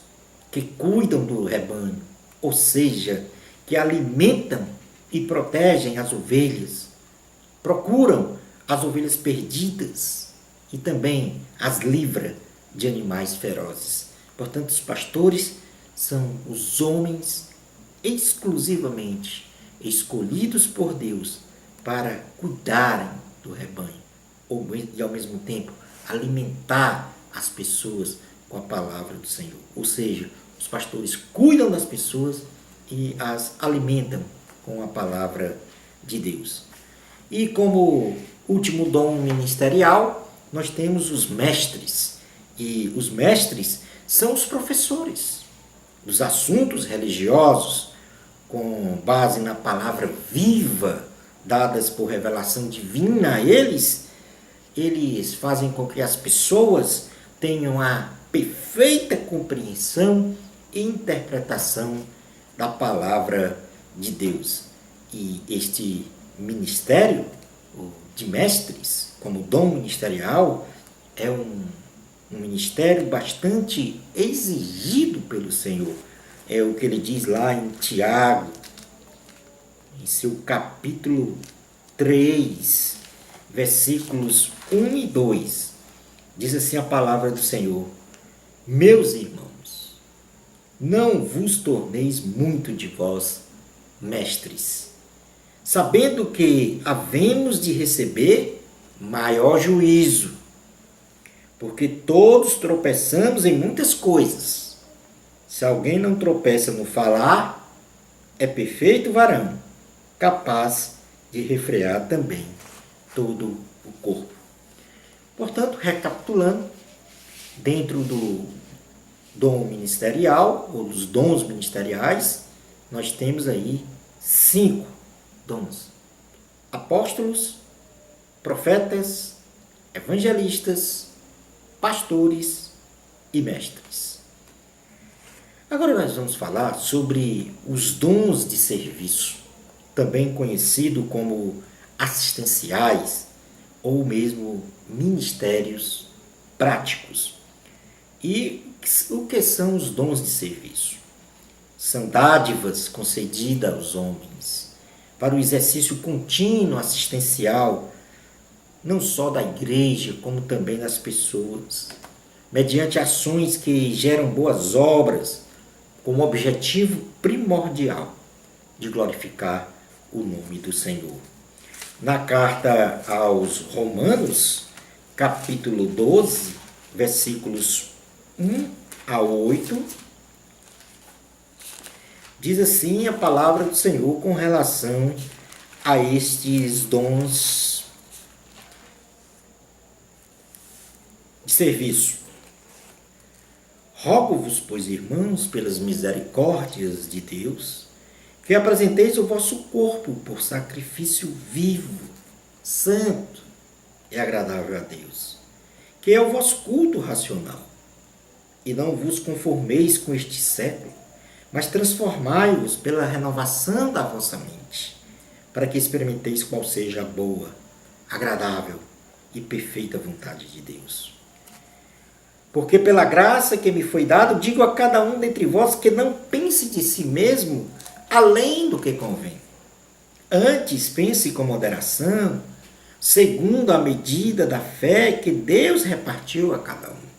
que cuidam do rebanho, ou seja, que alimentam e protegem as ovelhas, procuram as ovelhas perdidas e também as livra de animais ferozes. Portanto, os pastores são os homens exclusivamente escolhidos por Deus para cuidarem do rebanho e, ao mesmo tempo, alimentar as pessoas com a palavra do Senhor. Ou seja, os pastores cuidam das pessoas e as alimentam com a palavra de Deus. E como último dom ministerial, nós temos os mestres. E os mestres são os professores dos assuntos religiosos, com base na palavra viva, dadas por revelação divina a eles fazem com que as pessoas tenham a perfeita compreensão e interpretação da palavra de Deus. E este ministério de mestres, como dom ministerial, é um ministério bastante exigido pelo Senhor. É o que ele diz lá em Tiago, em seu capítulo 3, versículos 1 e 2. Diz assim a palavra do Senhor: Meus irmãos, não vos torneis muito de vós mestres, sabendo que havemos de receber maior juízo, porque todos tropeçamos em muitas coisas. Se alguém não tropeça no falar, é perfeito varão, capaz de refrear também todo o corpo. Portanto, recapitulando, dentro do dom ministerial, ou dos dons ministeriais, nós temos aí 5 dons: apóstolos, profetas, evangelistas, pastores e mestres. Agora nós vamos falar sobre os dons de serviço, também conhecido como assistenciais ou mesmo ministérios práticos. E o que são os dons de serviço? São dádivas concedidas aos homens para o exercício contínuo assistencial, não só da igreja, como também das pessoas, mediante ações que geram boas obras, com o objetivo primordial de glorificar o nome do Senhor. Na carta aos Romanos, capítulo 12, versículos 1 a 8, diz assim a palavra do Senhor com relação a estes dons de serviço. Rogo-vos, pois, irmãos, pelas misericórdias de Deus, que apresenteis o vosso corpo por sacrifício vivo, santo e agradável a Deus, que é o vosso culto racional. E não vos conformeis com este século, mas transformai-vos pela renovação da vossa mente, para que experimenteis qual seja a boa, agradável e perfeita vontade de Deus. Porque pela graça que me foi dada, digo a cada um dentre vós que não pense de si mesmo além do que convém. Antes pense com moderação, segundo a medida da fé que Deus repartiu a cada um.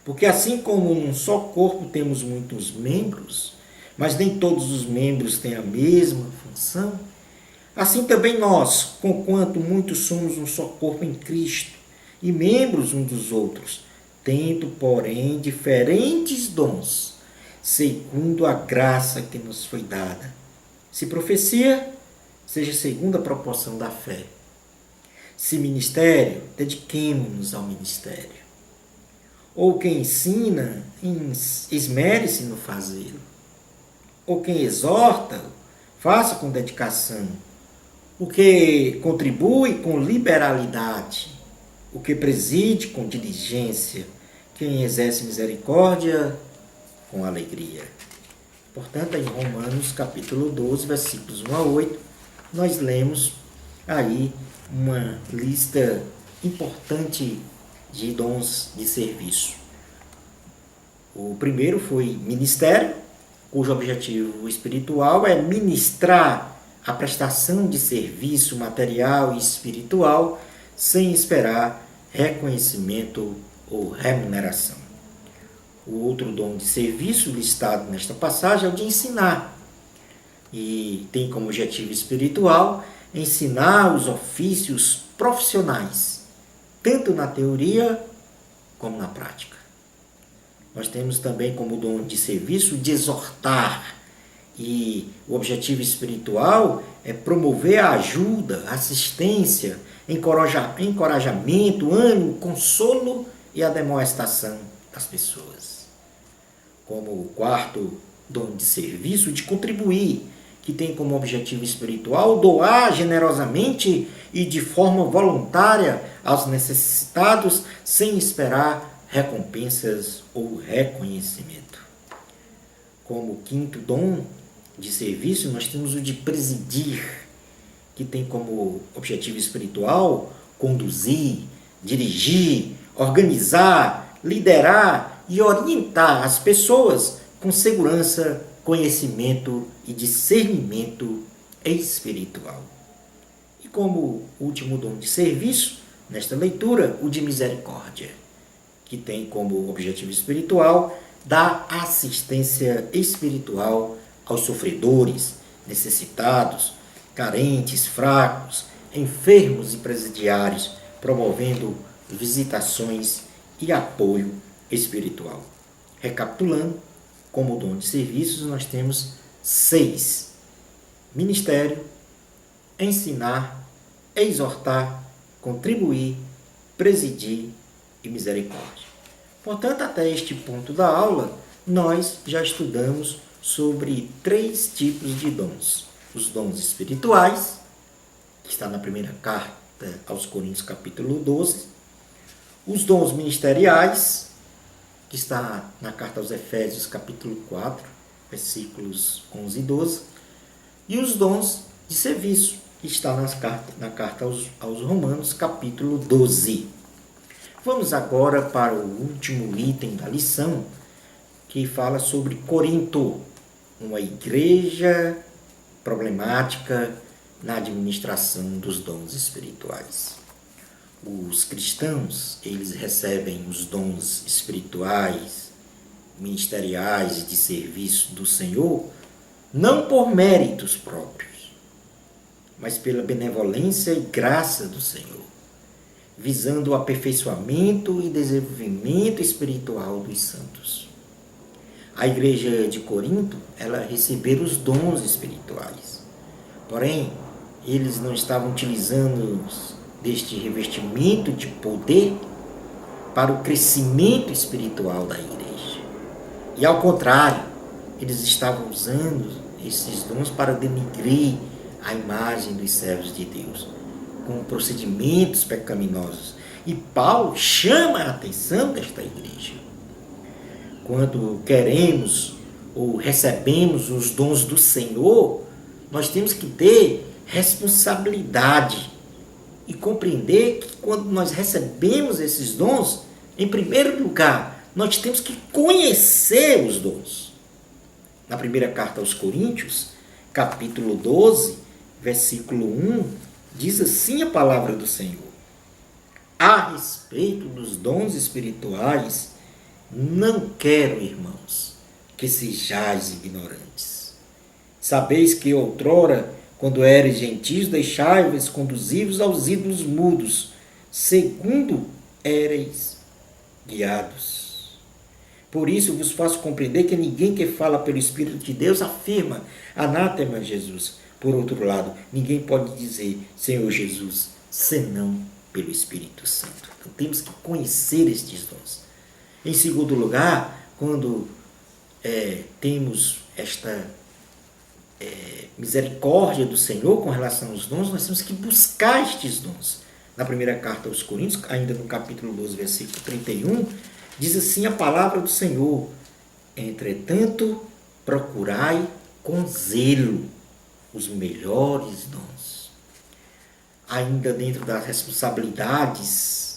Porque assim como num só corpo temos muitos membros, mas nem todos os membros têm a mesma função, assim também nós, conquanto muitos somos um só corpo em Cristo, e membros uns dos outros, tendo, porém, diferentes dons, segundo a graça que nos foi dada. Se profecia, seja segundo a proporção da fé. Se ministério, dediquemo-nos ao ministério. Ou quem ensina, esmere-se no fazê-lo. Ou quem exorta, faça com dedicação. O que contribui com liberalidade. O que preside com diligência, quem exerce misericórdia com alegria. Portanto, em Romanos capítulo 12, versículos 1 a 8, nós lemos aí uma lista importante de dons de serviço. O primeiro foi ministério, cujo objetivo espiritual é ministrar a prestação de serviço material e espiritual sem esperar reconhecimento ou remuneração. O outro dom de serviço listado nesta passagem é o de ensinar. E tem como objetivo espiritual ensinar os ofícios profissionais, tanto na teoria como na prática. Nós temos também como dom de serviço de exortar. E o objetivo espiritual é promover a ajuda, assistência, encorajamento, ânimo, consolo e a demonstração das pessoas. Como o quarto dom de serviço, de contribuir, que tem como objetivo espiritual doar generosamente e de forma voluntária aos necessitados, sem esperar recompensas ou reconhecimento. Como quinto dom de serviço, nós temos o de presidir, que tem como objetivo espiritual conduzir, dirigir, organizar, liderar e orientar as pessoas com segurança, conhecimento e discernimento espiritual. E como último dom de serviço, nesta leitura, o de misericórdia, que tem como objetivo espiritual dar assistência espiritual aos sofredores, necessitados, carentes, fracos, enfermos e presidiários, promovendo visitações e apoio espiritual. Recapitulando, como dom de serviços, nós temos 6: ministério, ensinar, exortar, contribuir, presidir e misericórdia. Portanto, até este ponto da aula, nós já estudamos sobre 3 tipos de dons. Os dons espirituais, que está na primeira carta aos Coríntios, capítulo 12. Os dons ministeriais, que está na carta aos Efésios, capítulo 4, versículos 11 e 12. E os dons de serviço, que está na carta aos Romanos, capítulo 12. Vamos agora para o último item da lição, que fala sobre Corinto, uma igreja problemática na administração dos dons espirituais. Os cristãos, eles recebem os dons espirituais, ministeriais e de serviço do Senhor, não por méritos próprios, mas pela benevolência e graça do Senhor, visando o aperfeiçoamento e desenvolvimento espiritual dos santos. A igreja de Corinto, ela recebeu os dons espirituais. Porém, eles não estavam utilizando deste revestimento de poder para o crescimento espiritual da igreja. E ao contrário, eles estavam usando esses dons para denigrir a imagem dos servos de Deus, com procedimentos pecaminosos. E Paulo chama a atenção desta igreja. Quando queremos ou recebemos os dons do Senhor, nós temos que ter responsabilidade e compreender que quando nós recebemos esses dons, em primeiro lugar, nós temos que conhecer os dons. Na primeira carta aos Coríntios, capítulo 12, versículo 1, diz assim a palavra do Senhor: a respeito dos dons espirituais, não quero, irmãos, que sejais ignorantes. Sabeis que outrora, quando eres gentios, deixai-vos conduzir-vos aos ídolos mudos, segundo éreis guiados. Por isso vos faço compreender que ninguém que fala pelo Espírito de Deus afirma anátema Jesus. Por outro lado, ninguém pode dizer Senhor Jesus, senão pelo Espírito Santo. Então temos que conhecer estes dons. Em segundo lugar, quando temos esta misericórdia do Senhor com relação aos dons, nós temos que buscar estes dons. Na primeira carta aos Coríntios, ainda no capítulo 12, versículo 31, diz assim a palavra do Senhor: entretanto, procurai com zelo os melhores dons. Ainda dentro das responsabilidades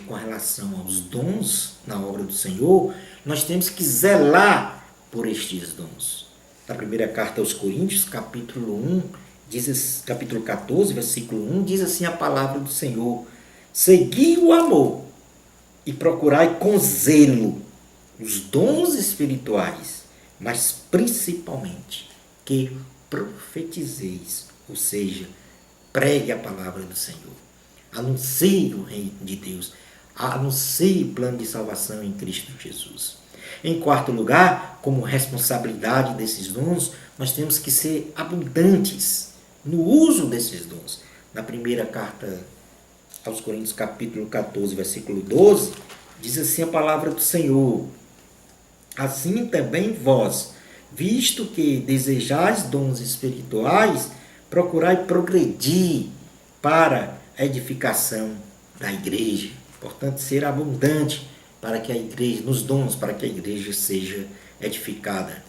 com relação aos dons na obra do Senhor, nós temos que zelar por estes dons. Na primeira carta aos Coríntios, capítulo 14, versículo 1, diz assim a palavra do Senhor: segui o amor e procurai com zelo os dons espirituais, mas principalmente que profetizeis, ou seja, pregue a palavra do Senhor. Anuncie o reino de Deus. Anuncie o plano de salvação em Cristo Jesus. Em quarto lugar, como responsabilidade desses dons, nós temos que ser abundantes no uso desses dons. Na primeira carta aos Coríntios, capítulo 14, versículo 12, diz assim a palavra do Senhor: assim também vós, visto que desejais dons espirituais, procurai progredir para a edificação da igreja. Portanto, ser abundante para que a igreja, nos dons, para que a igreja seja edificada.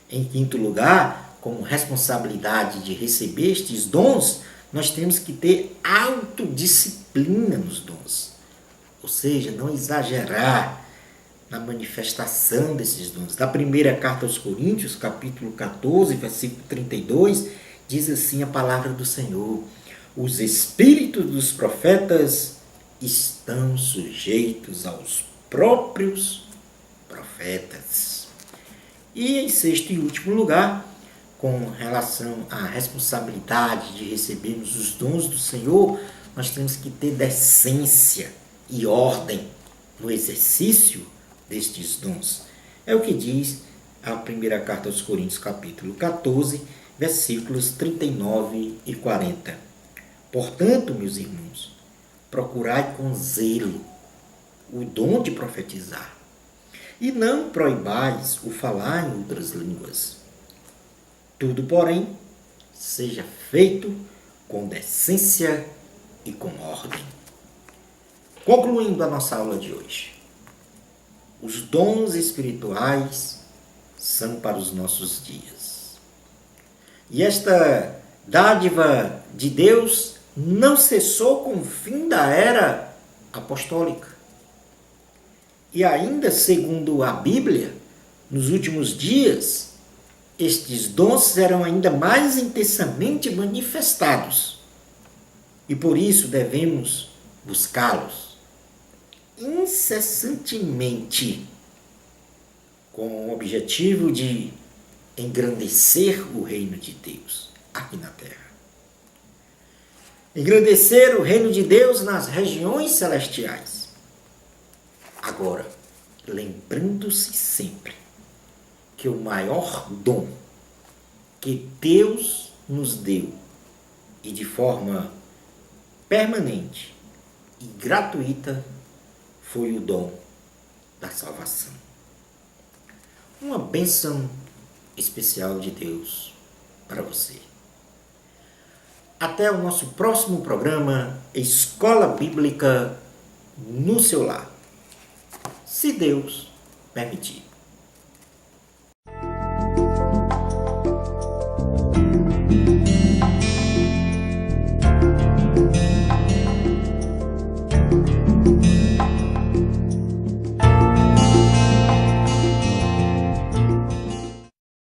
Em quinto lugar, como responsabilidade de receber estes dons, nós temos que ter autodisciplina nos dons. Ou seja, não exagerar na manifestação desses dons. Na primeira carta aos Coríntios, capítulo 14, versículo 32, diz assim a palavra do Senhor: os espíritos dos profetas estão sujeitos aos próprios profetas. E em sexto e último lugar, com relação à responsabilidade de recebermos os dons do Senhor, nós temos que ter decência e ordem no exercício destes dons. É o que diz a primeira carta aos Coríntios, capítulo 14, versículos 39 e 40. Portanto, meus irmãos, procurai com zelo o dom de profetizar, e não proibais o falar em outras línguas. Tudo, porém, seja feito com decência e com ordem. Concluindo a nossa aula de hoje, os dons espirituais são para os nossos dias. E esta dádiva de Deus não cessou com o fim da era apostólica. E ainda, segundo a Bíblia, nos últimos dias, estes dons serão ainda mais intensamente manifestados. E por isso devemos buscá-los incessantemente, com o objetivo de engrandecer o reino de Deus aqui na terra. Engrandecer o reino de Deus nas regiões celestiais. Agora, lembrando-se sempre que o maior dom que Deus nos deu, e de forma permanente e gratuita, foi o dom da salvação. Uma bênção especial de Deus para você. Até o nosso próximo programa Escola Bíblica no seu lar, se Deus permitir.